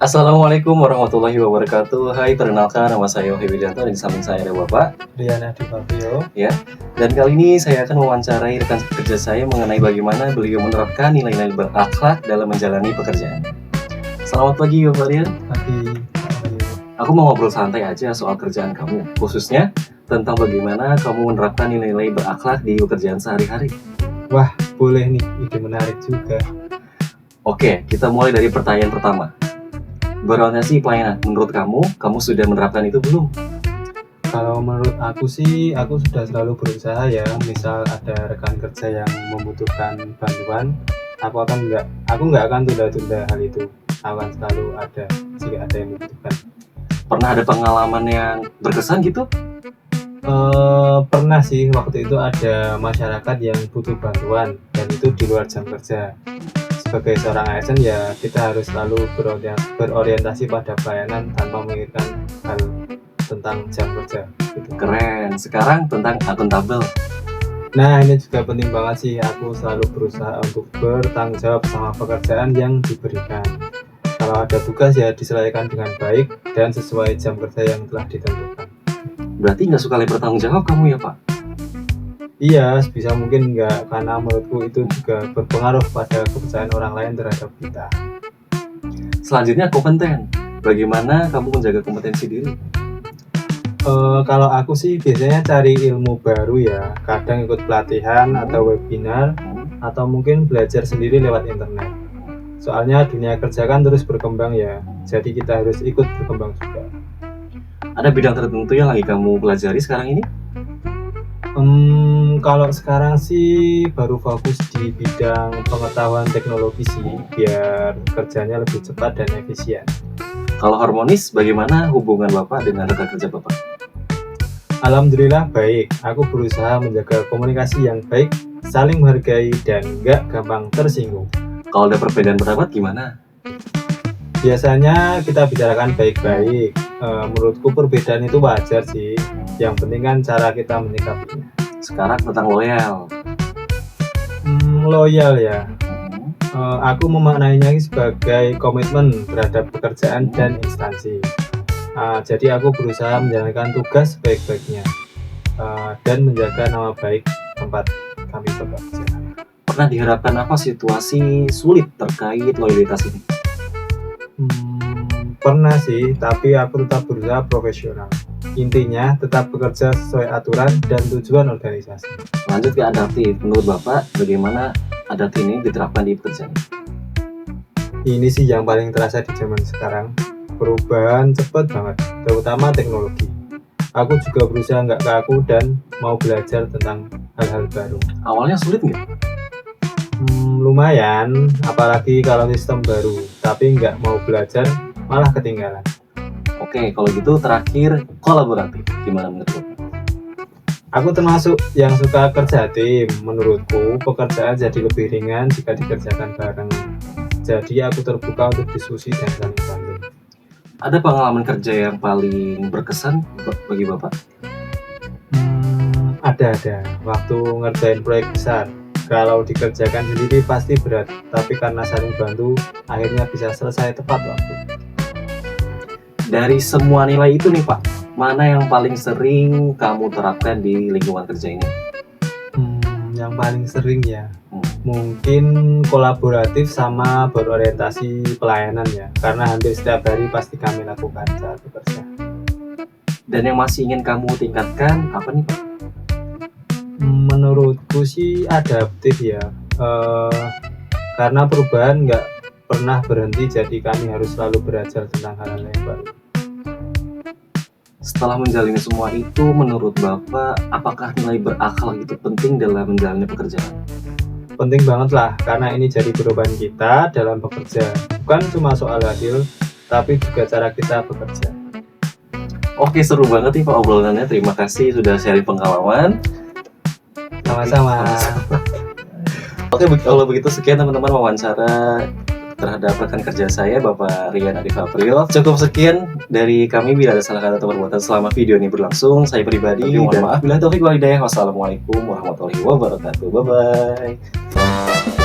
Assalamualaikum warahmatullahi wabarakatuh. Hai, perkenalkan nama saya Yohi Widianto dan di samping saya ada Bapak Rian Adi Fabio. ya. Dan kali ini saya akan mewawancarai rekan kerja saya mengenai bagaimana beliau menerapkan nilai-nilai berakhlak dalam menjalani pekerjaan. Selamat pagi Bapak Rian. Pagi. Aku mau ngobrol santai aja soal kerjaan kamu, khususnya tentang bagaimana kamu menerapkan nilai-nilai berakhlak di pekerjaan sehari-hari. Wah, boleh nih, ide menarik juga. Oke, kita mulai dari pertanyaan pertama. Berorientasi pelayanan, menurut kamu sudah menerapkan itu belum? Kalau menurut aku sih, aku sudah selalu berusaha ya. Misal ada rekan kerja yang membutuhkan bantuan, aku nggak akan tunda-tunda hal itu. Aku akan selalu ada jika ada yang membutuhkan. Pernah ada pengalaman yang berkesan gitu? Pernah sih, waktu itu ada masyarakat yang butuh bantuan dan itu di luar jam kerja. Sebagai seorang ASN ya kita harus selalu berorientasi pada pelayanan tanpa memikirkan hal tentang jam kerja gitu. Keren. Sekarang tentang akuntabel. Nah, ini juga penting banget sih, aku selalu berusaha untuk bertanggung jawab sama pekerjaan yang diberikan. Kalau ada tugas ya diselesaikan dengan baik dan sesuai jam kerja yang telah ditentukan. Berarti nggak suka bertanggung jawab kamu ya Pak? Iya, sebisa mungkin enggak, karena menurutku itu juga berpengaruh pada kepercayaan orang lain terhadap kita. Selanjutnya kompeten. Bagaimana kamu menjaga kompetensi diri? Kalau aku sih biasanya cari ilmu baru ya, kadang ikut pelatihan atau webinar, atau mungkin belajar sendiri lewat internet. Soalnya dunia kerja kan terus berkembang ya, jadi kita harus ikut berkembang juga. Ada bidang tertentu yang lagi kamu pelajari sekarang ini? Kalau sekarang sih baru fokus di bidang pengetahuan teknologi sih, biar kerjanya lebih cepat dan efisien. Kalau harmonis, bagaimana hubungan Bapak dengan rekan kerja Bapak? Alhamdulillah baik, aku berusaha menjaga komunikasi yang baik, saling menghargai, dan nggak gampang tersinggung. Kalau ada perbedaan pendapat gimana? Biasanya kita bicarakan baik-baik. Menurutku perbedaan itu wajar sih, yang penting kan cara kita menyikapinya. Sekarang tentang loyal. Loyal ya. Aku memaknainya sebagai komitmen terhadap pekerjaan dan instansi. Jadi aku berusaha menjalankan tugas sebaik-baiknya dan menjaga nama baik tempat kami bekerja. Pernah dihadapkan apa situasi sulit terkait loyalitas ini? Pernah sih, tapi aku tetap berusaha profesional. Intinya tetap bekerja sesuai aturan dan tujuan organisasi. Lanjut ke adaptif. Menurut Bapak, bagaimana adaptif ini diterapkan di pekerjaan? Ini sih yang paling terasa di zaman sekarang. Perubahan cepat banget, terutama teknologi. Aku juga berusaha nggak kaku dan mau belajar tentang hal-hal baru. Awalnya sulit nggak? Lumayan, apalagi kalau sistem baru. Tapi nggak mau belajar, malah ketinggalan. Oke, kalau gitu terakhir kolaboratif. Gimana menurut Bapak? Aku termasuk yang suka kerja tim. Menurutku, pekerjaan jadi lebih ringan jika dikerjakan bareng. Jadi aku terbuka untuk diskusi dan saling bantu. Ada pengalaman kerja yang paling berkesan bagi Bapak? Ada. Waktu ngerjain proyek besar. Kalau dikerjakan sendiri pasti berat, tapi karena saling bantu, akhirnya bisa selesai tepat waktu. Dari semua nilai itu nih Pak, mana yang paling sering kamu terapkan di lingkungan kerja ini? Yang paling sering ya, mungkin kolaboratif sama berorientasi pelayanan ya, karena hampir setiap hari pasti kami lakukan saat bekerja. Dan yang masih ingin kamu tingkatkan apa nih Pak? Menurutku sih adaptif ya, karena perubahan nggak pernah berhenti, jadi kami harus selalu belajar tentang hal-hal yang baru. Setelah menjalani semua itu, menurut Bapak, apakah nilai berakhlak itu penting dalam menjalani pekerjaan? Penting banget lah, karena ini jadi perubahan kita dalam bekerja. Bukan cuma soal hasil, tapi juga cara kita bekerja. Oke, seru banget nih Pak obrolannya. Terima kasih sudah sharing pengalaman. Sama-sama. Oke, kalau begitu sekian teman-teman wawancara terhadap rekan kerja saya, Bapak Rian Adi Fabio. Cukup sekian dari kami. Bila ada salah kata atau perbuatan selama video ini berlangsung, saya pribadi mohon maaf. Bila taufik wal hidayah. Wassalamualaikum warahmatullahi wabarakatuh. Bye-bye.